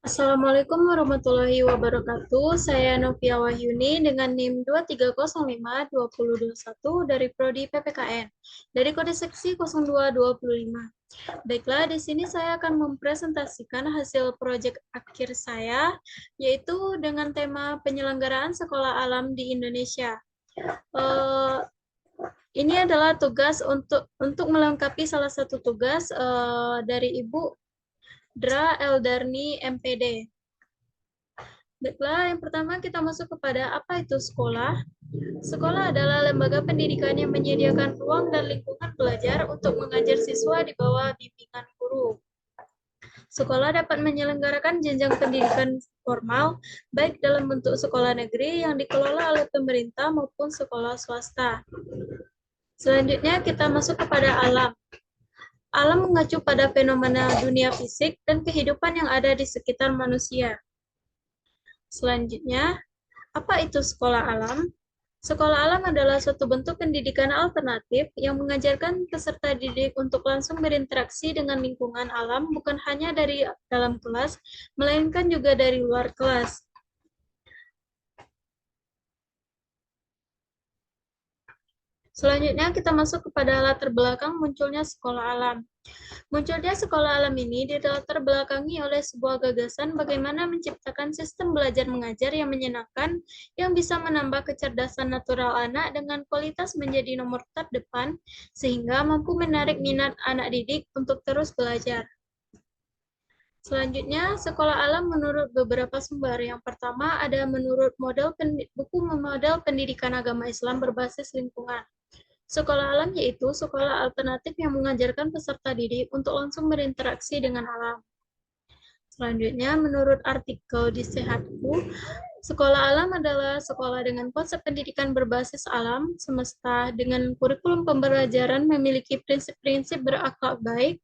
Assalamualaikum warahmatullahi wabarakatuh. Saya Novia Wahyuni dengan NIM 2305-2021 dari Prodi PPKN dari kode seksi 0225. Baiklah, di sini saya akan mempresentasikan hasil proyek akhir saya, yaitu dengan tema penyelenggaraan sekolah alam di Indonesia. Eh, ini adalah tugas untuk melengkapi salah satu tugas dari Ibu Dra Eldarni MPD. Baiklah, yang pertama kita masuk kepada apa itu sekolah. Sekolah adalah lembaga pendidikan yang menyediakan ruang dan lingkungan belajar untuk mengajar siswa di bawah bimbingan guru. Sekolah dapat menyelenggarakan jenjang pendidikan formal, baik dalam bentuk sekolah negeri yang dikelola oleh pemerintah maupun sekolah swasta. Selanjutnya kita masuk kepada alam. Alam mengacu pada fenomena dunia fisik dan kehidupan yang ada di sekitar manusia. Selanjutnya, apa itu sekolah alam? Sekolah alam adalah suatu bentuk pendidikan alternatif yang mengajarkan peserta didik untuk langsung berinteraksi dengan lingkungan alam bukan hanya dari dalam kelas, melainkan juga dari luar kelas. Selanjutnya kita masuk kepada latar belakang munculnya sekolah alam. Munculnya sekolah alam ini dilatar belakangi oleh sebuah gagasan bagaimana menciptakan sistem belajar mengajar yang menyenangkan, yang bisa menambah kecerdasan natural anak dengan kualitas menjadi nomor terdepan, sehingga mampu menarik minat anak didik untuk terus belajar. Selanjutnya, sekolah alam menurut beberapa sumber. Yang pertama ada menurut buku model pendidikan agama Islam berbasis lingkungan. Sekolah alam yaitu sekolah alternatif yang mengajarkan peserta didik untuk langsung berinteraksi dengan alam. Selanjutnya, menurut artikel di Sehatku, sekolah alam adalah sekolah dengan konsep pendidikan berbasis alam, semesta, dengan kurikulum pembelajaran memiliki prinsip-prinsip berakhlak baik,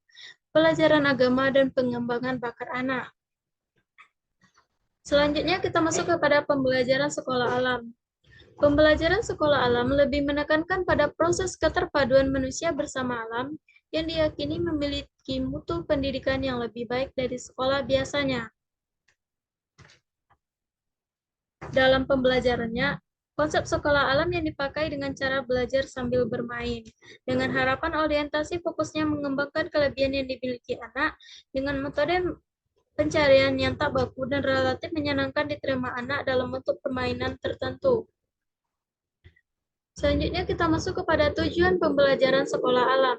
pelajaran agama, dan pengembangan bakat anak. Selanjutnya, kita masuk kepada pembelajaran sekolah alam. Pembelajaran sekolah alam lebih menekankan pada proses keterpaduan manusia bersama alam yang diyakini memiliki mutu pendidikan yang lebih baik dari sekolah biasanya. Dalam pembelajarannya, konsep sekolah alam yang dipakai dengan cara belajar sambil bermain, dengan harapan orientasi fokusnya mengembangkan kelebihan yang dimiliki anak dengan metode pencarian yang tak baku dan relatif menyenangkan diterima anak dalam bentuk permainan tertentu. Selanjutnya kita masuk kepada tujuan pembelajaran sekolah alam.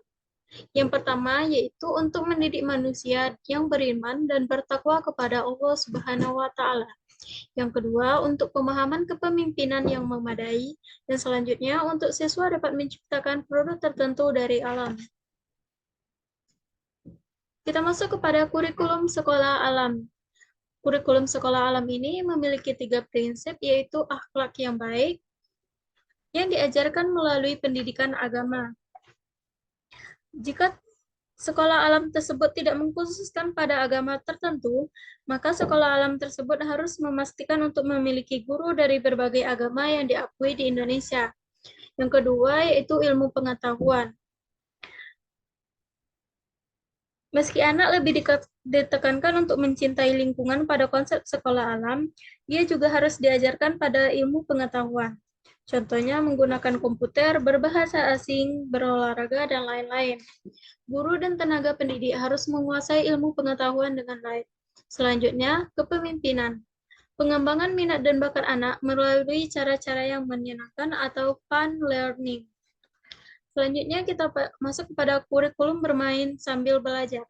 Yang pertama yaitu untuk mendidik manusia yang beriman dan bertakwa kepada Allah Subhanahu wa taala. Yang kedua, untuk pemahaman kepemimpinan yang memadai, dan selanjutnya untuk siswa dapat menciptakan produk tertentu dari alam. Kita masuk kepada kurikulum sekolah alam. Kurikulum sekolah alam ini memiliki 3 prinsip, yaitu akhlak yang baik, yang diajarkan melalui pendidikan agama. Jika sekolah alam tersebut tidak mengkhususkan pada agama tertentu, maka sekolah alam tersebut harus memastikan untuk memiliki guru dari berbagai agama yang diakui di Indonesia. Yang kedua yaitu ilmu pengetahuan. Meski anak lebih ditekankan untuk mencintai lingkungan pada konsep sekolah alam, dia juga harus diajarkan pada ilmu pengetahuan. Contohnya menggunakan komputer, berbahasa asing, berolahraga, dan lain-lain. Guru dan tenaga pendidik harus menguasai ilmu pengetahuan dengan baik. Selanjutnya, kepemimpinan. Pengembangan minat dan bakat anak melalui cara-cara yang menyenangkan atau fun learning. Selanjutnya kita masuk kepada kurikulum bermain sambil belajar.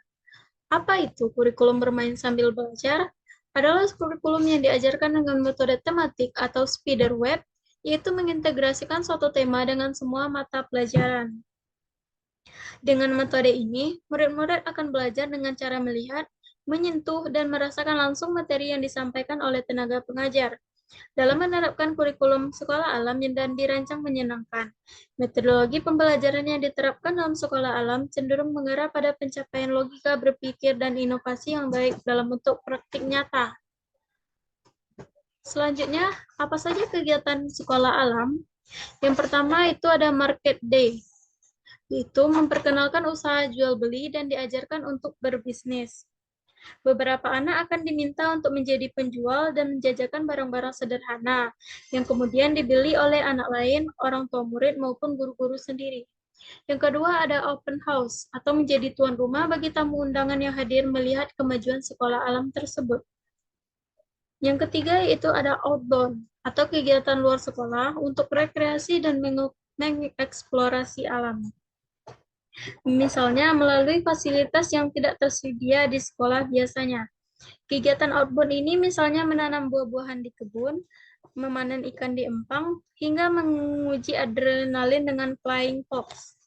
Apa itu kurikulum bermain sambil belajar? Adalah kurikulum yang diajarkan dengan metode tematik atau spider web, yaitu mengintegrasikan suatu tema dengan semua mata pelajaran. Dengan metode ini, murid-murid akan belajar dengan cara melihat, menyentuh, dan merasakan langsung materi yang disampaikan oleh tenaga pengajar. Dalam menerapkan kurikulum sekolah alam dan dirancang menyenangkan, metodologi pembelajaran yang diterapkan dalam sekolah alam cenderung mengarah pada pencapaian logika berpikir dan inovasi yang baik dalam bentuk praktik nyata. Selanjutnya, apa saja kegiatan sekolah alam? Yang pertama itu ada Market Day, yaitu memperkenalkan usaha jual beli dan diajarkan untuk berbisnis. Beberapa anak akan diminta untuk menjadi penjual dan menjajakan barang-barang sederhana, yang kemudian dibeli oleh anak lain, orang tua murid, maupun guru-guru sendiri. Yang kedua ada open house, atau menjadi tuan rumah bagi tamu undangan yang hadir melihat kemajuan sekolah alam tersebut. Yang ketiga yaitu ada outbound, atau kegiatan luar sekolah untuk rekreasi dan mengeksplorasi alam. Misalnya melalui fasilitas yang tidak tersedia di sekolah biasanya. Kegiatan outbound ini misalnya menanam buah-buahan di kebun, memanen ikan di empang, hingga menguji adrenalin dengan flying fox.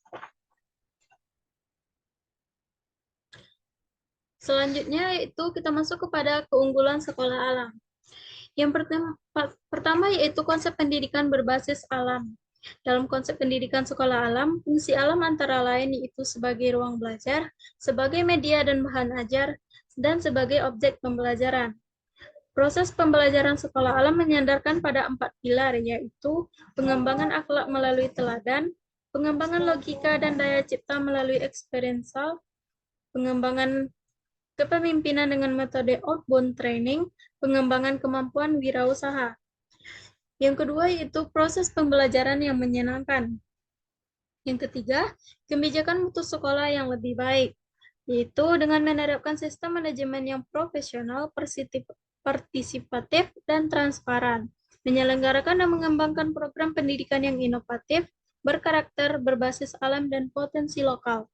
Selanjutnya itu kita masuk kepada keunggulan sekolah alam. Yang pertama yaitu konsep pendidikan berbasis alam. Dalam konsep pendidikan sekolah alam, fungsi alam antara lain yaitu sebagai ruang belajar, sebagai media dan bahan ajar, dan sebagai objek pembelajaran. Proses pembelajaran sekolah alam menyandarkan pada 4 pilar, yaitu pengembangan akhlak melalui teladan, pengembangan logika dan daya cipta melalui eksperiensal, pengembangan kepemimpinan dengan metode outbound training, pengembangan kemampuan wirausaha. Yang kedua yaitu proses pembelajaran yang menyenangkan. Yang ketiga, kebijakan mutu sekolah yang lebih baik, yaitu dengan menerapkan sistem manajemen yang profesional, partisipatif, dan transparan, menyelenggarakan dan mengembangkan program pendidikan yang inovatif, berkarakter, berbasis alam, dan potensi lokal.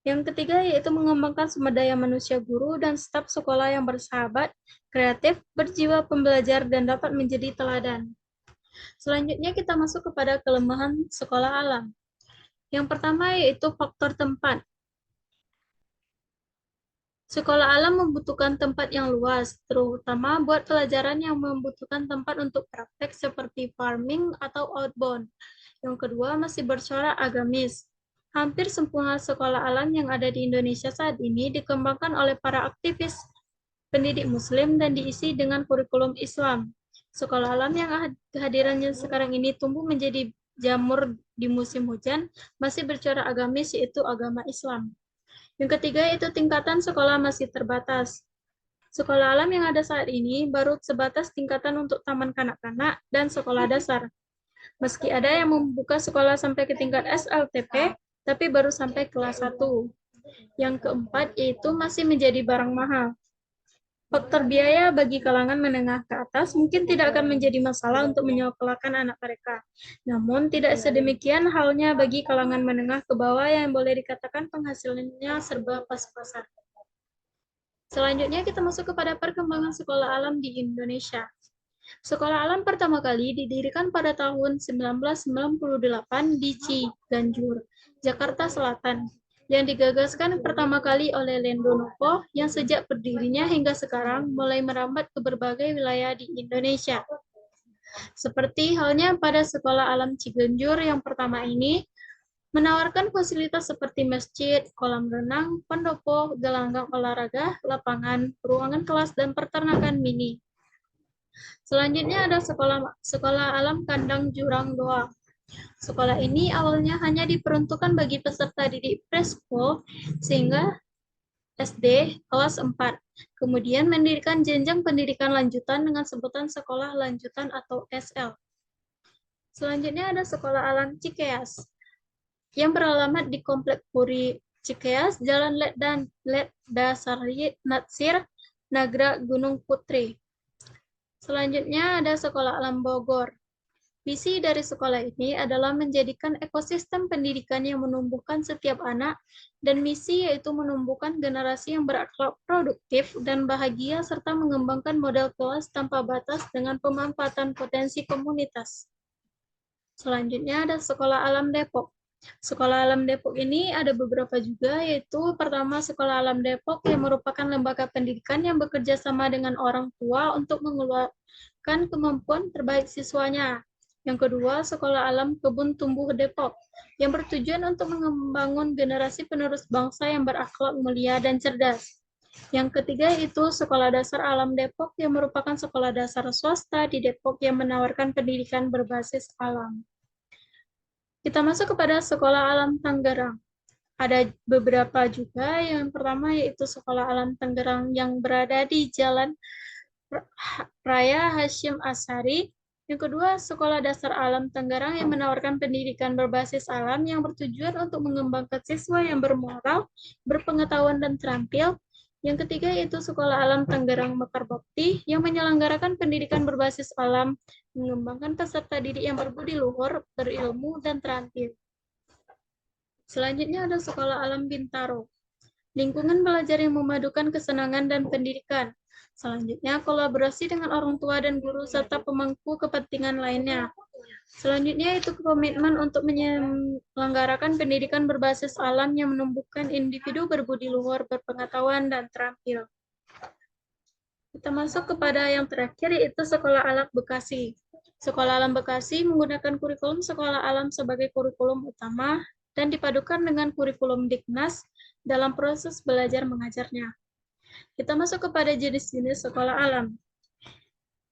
Yang ketiga yaitu mengembangkan sumber daya manusia guru dan staf sekolah yang bersahabat, kreatif, berjiwa pembelajar, dan dapat menjadi teladan. Selanjutnya kita masuk kepada kelemahan sekolah alam. Yang pertama yaitu faktor tempat. Sekolah alam membutuhkan tempat yang luas, terutama buat pelajaran yang membutuhkan tempat untuk praktek seperti farming atau outbound. Yang kedua masih bercorak agamis. Hampir semua sekolah alam yang ada di Indonesia saat ini dikembangkan oleh para aktivis pendidik Muslim dan diisi dengan kurikulum Islam. Sekolah alam yang kehadirannya sekarang ini tumbuh menjadi jamur di musim hujan masih bercorak agamis yaitu agama Islam. Yang ketiga yaitu tingkatan sekolah masih terbatas. Sekolah alam yang ada saat ini baru sebatas tingkatan untuk taman kanak-kanak dan sekolah dasar. Meski ada yang membuka sekolah sampai ke tingkat SLTP, tapi baru sampai kelas 1. Yang keempat yaitu masih menjadi barang mahal. Faktor biaya bagi kalangan menengah ke atas mungkin tidak akan menjadi masalah untuk menyekolahkan anak mereka. Namun tidak sedemikian halnya bagi kalangan menengah ke bawah yang boleh dikatakan penghasilannya serba pas-pasan. Selanjutnya kita masuk kepada perkembangan sekolah alam di Indonesia. Sekolah alam pertama kali didirikan pada tahun 1998 di Ciganjur, Jakarta Selatan, yang digagaskan pertama kali oleh Lendo Novo yang sejak berdirinya hingga sekarang mulai merambat ke berbagai wilayah di Indonesia. Seperti halnya pada Sekolah Alam Ciganjur yang pertama ini, menawarkan fasilitas seperti masjid, kolam renang, pendopo, gelanggang olahraga, lapangan, ruangan kelas, dan peternakan mini. Selanjutnya ada sekolah alam Kandang Jurang Doa. Sekolah ini awalnya hanya diperuntukkan bagi peserta didik presko sehingga SD kelas 4. Kemudian mendirikan jenjang pendidikan lanjutan dengan sebutan sekolah lanjutan atau SL. Selanjutnya ada sekolah alam Cikeas yang beralamat di Komplek Puri Cikeas, Jalan Dasari Natsir, Nagra Gunung Putri. Selanjutnya ada Sekolah Alam Bogor. Visi dari sekolah ini adalah menjadikan ekosistem pendidikan yang menumbuhkan setiap anak, dan misi yaitu menumbuhkan generasi yang berakhlak produktif dan bahagia serta mengembangkan model kelas tanpa batas dengan pemanfaatan potensi komunitas. Selanjutnya ada Sekolah Alam Depok. Sekolah Alam Depok ini ada beberapa juga, yaitu pertama Sekolah Alam Depok yang merupakan lembaga pendidikan yang bekerja sama dengan orang tua untuk mengeluarkan kemampuan terbaik siswanya. Yang kedua, Sekolah Alam Kebun Tumbuh Depok, yang bertujuan untuk membangun generasi penerus bangsa yang berakhlak mulia dan cerdas. Yang ketiga itu Sekolah Dasar Alam Depok, yang merupakan sekolah dasar swasta di Depok yang menawarkan pendidikan berbasis alam. Kita masuk kepada Sekolah Alam Tangerang. Ada beberapa juga. Yang pertama yaitu Sekolah Alam Tangerang yang berada di Jalan Raya Hasyim Asyari. Yang kedua, Sekolah Dasar Alam Tangerang yang menawarkan pendidikan berbasis alam yang bertujuan untuk mengembangkan siswa yang bermoral, berpengetahuan, dan terampil. Yang ketiga yaitu Sekolah Alam Tangerang Mekar Bakti yang menyelenggarakan pendidikan berbasis alam, mengembangkan peserta didik yang berbudi luhur, berilmu, dan terampil. Selanjutnya ada Sekolah Alam Bintaro, lingkungan belajar yang memadukan kesenangan dan pendidikan. Selanjutnya, kolaborasi dengan orang tua dan guru serta pemangku kepentingan lainnya. Selanjutnya, itu komitmen untuk menyelenggarakan pendidikan berbasis alam yang menumbuhkan individu berbudi luhur, berpengetahuan, dan terampil. Kita masuk kepada yang terakhir, yaitu Sekolah Alam Bekasi. Sekolah Alam Bekasi menggunakan kurikulum sekolah alam sebagai kurikulum utama dan dipadukan dengan kurikulum Diknas dalam proses belajar mengajarnya. Kita masuk kepada jenis-jenis sekolah alam.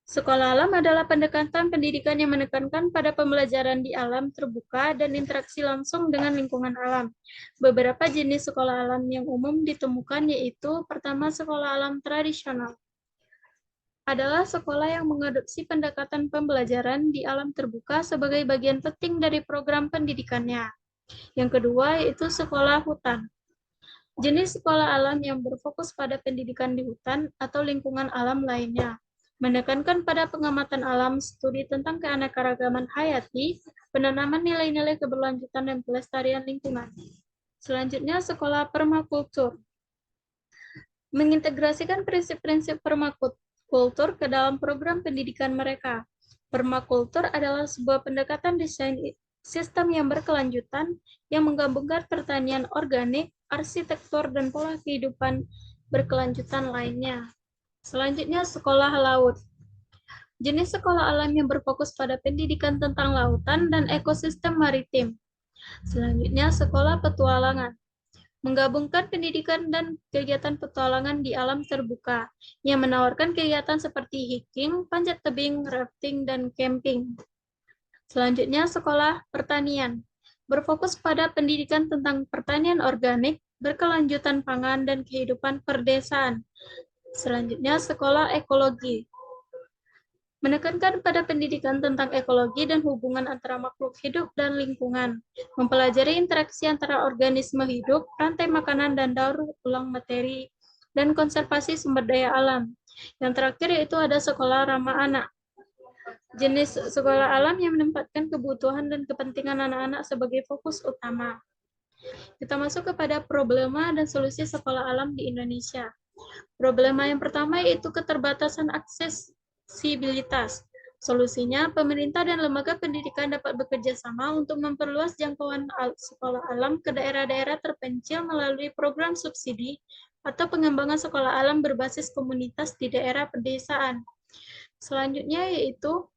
Sekolah alam adalah pendekatan pendidikan yang menekankan pada pembelajaran di alam terbuka dan interaksi langsung dengan lingkungan alam. Beberapa jenis sekolah alam yang umum ditemukan yaitu pertama, sekolah alam tradisional. Adalah sekolah yang mengadopsi pendekatan pembelajaran di alam terbuka sebagai bagian penting dari program pendidikannya. Yang kedua yaitu sekolah hutan. Jenis sekolah alam yang berfokus pada pendidikan di hutan atau lingkungan alam lainnya, menekankan pada pengamatan alam, studi tentang keanekaragaman hayati, penanaman nilai-nilai keberlanjutan dan pelestarian lingkungan. Selanjutnya, sekolah permakultur. Mengintegrasikan prinsip-prinsip permakultur ke dalam program pendidikan mereka. Permakultur adalah sebuah pendekatan desain sistem yang berkelanjutan yang menggabungkan pertanian organik, arsitektur, dan pola kehidupan berkelanjutan lainnya. Selanjutnya, sekolah laut. Jenis sekolah alam yang berfokus pada pendidikan tentang lautan dan ekosistem maritim. Selanjutnya, sekolah petualangan. Menggabungkan pendidikan dan kegiatan petualangan di alam terbuka, yang menawarkan kegiatan seperti hiking, panjat tebing, rafting, dan camping. Selanjutnya, sekolah pertanian. Berfokus pada pendidikan tentang pertanian organik, berkelanjutan pangan, dan kehidupan perdesaan. Selanjutnya, sekolah ekologi. Menekankan pada pendidikan tentang ekologi dan hubungan antara makhluk hidup dan lingkungan. Mempelajari interaksi antara organisme hidup, rantai makanan, dan daur ulang materi, dan konservasi sumber daya alam. Yang terakhir yaitu ada sekolah ramah anak. Jenis sekolah alam yang menempatkan kebutuhan dan kepentingan anak-anak sebagai fokus utama. Kita masuk kepada problema dan solusi sekolah alam di Indonesia. Problema yang pertama yaitu keterbatasan aksesibilitas. Solusinya, pemerintah dan lembaga pendidikan dapat bekerja sama untuk memperluas jangkauan sekolah alam ke daerah-daerah terpencil melalui program subsidi atau pengembangan sekolah alam berbasis komunitas di daerah pedesaan. Selanjutnya yaitu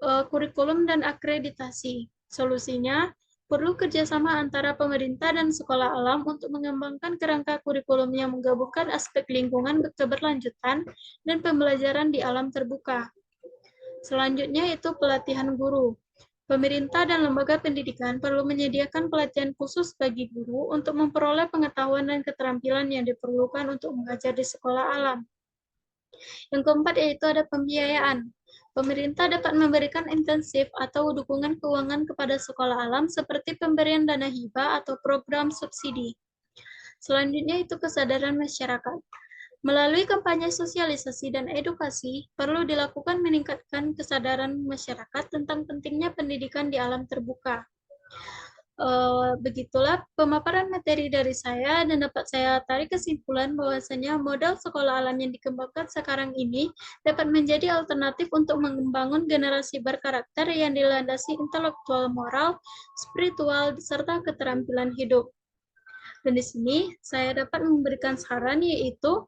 kurikulum dan akreditasi. Solusinya, perlu kerjasama antara pemerintah dan sekolah alam untuk mengembangkan kerangka kurikulum yang menggabungkan aspek lingkungan keberlanjutan dan pembelajaran di alam terbuka. Selanjutnya yaitu pelatihan guru. Pemerintah dan lembaga pendidikan perlu menyediakan pelatihan khusus bagi guru untuk memperoleh pengetahuan dan keterampilan yang diperlukan untuk mengajar di sekolah alam. Yang keempat yaitu ada pembiayaan. Pemerintah dapat memberikan intensif atau dukungan keuangan kepada sekolah alam seperti pemberian dana hibah atau program subsidi. Selanjutnya itu kesadaran masyarakat. Melalui kampanye sosialisasi dan edukasi, perlu dilakukan meningkatkan kesadaran masyarakat tentang pentingnya pendidikan di alam terbuka. Begitulah pemaparan materi dari saya dan dapat saya tarik kesimpulan bahwasanya modal sekolah alam yang dikembangkan sekarang ini dapat menjadi alternatif untuk membangun generasi berkarakter yang dilandasi intelektual, moral, spiritual, serta keterampilan hidup. Dan di sini saya dapat memberikan saran yaitu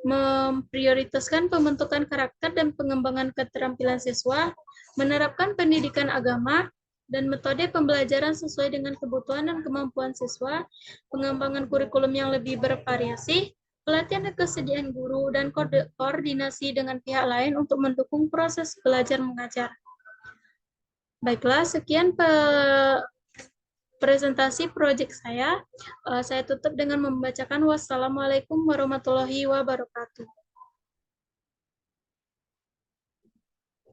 memprioritaskan pembentukan karakter dan pengembangan keterampilan siswa, menerapkan pendidikan agama, dan metode pembelajaran sesuai dengan kebutuhan dan kemampuan siswa, pengembangan kurikulum yang lebih bervariasi, pelatihan dan kesediaan guru, dan koordinasi dengan pihak lain untuk mendukung proses belajar mengajar. Baiklah, sekian presentasi proyek saya tutup dengan membacakan wassalamualaikum warahmatullahi wabarakatuh.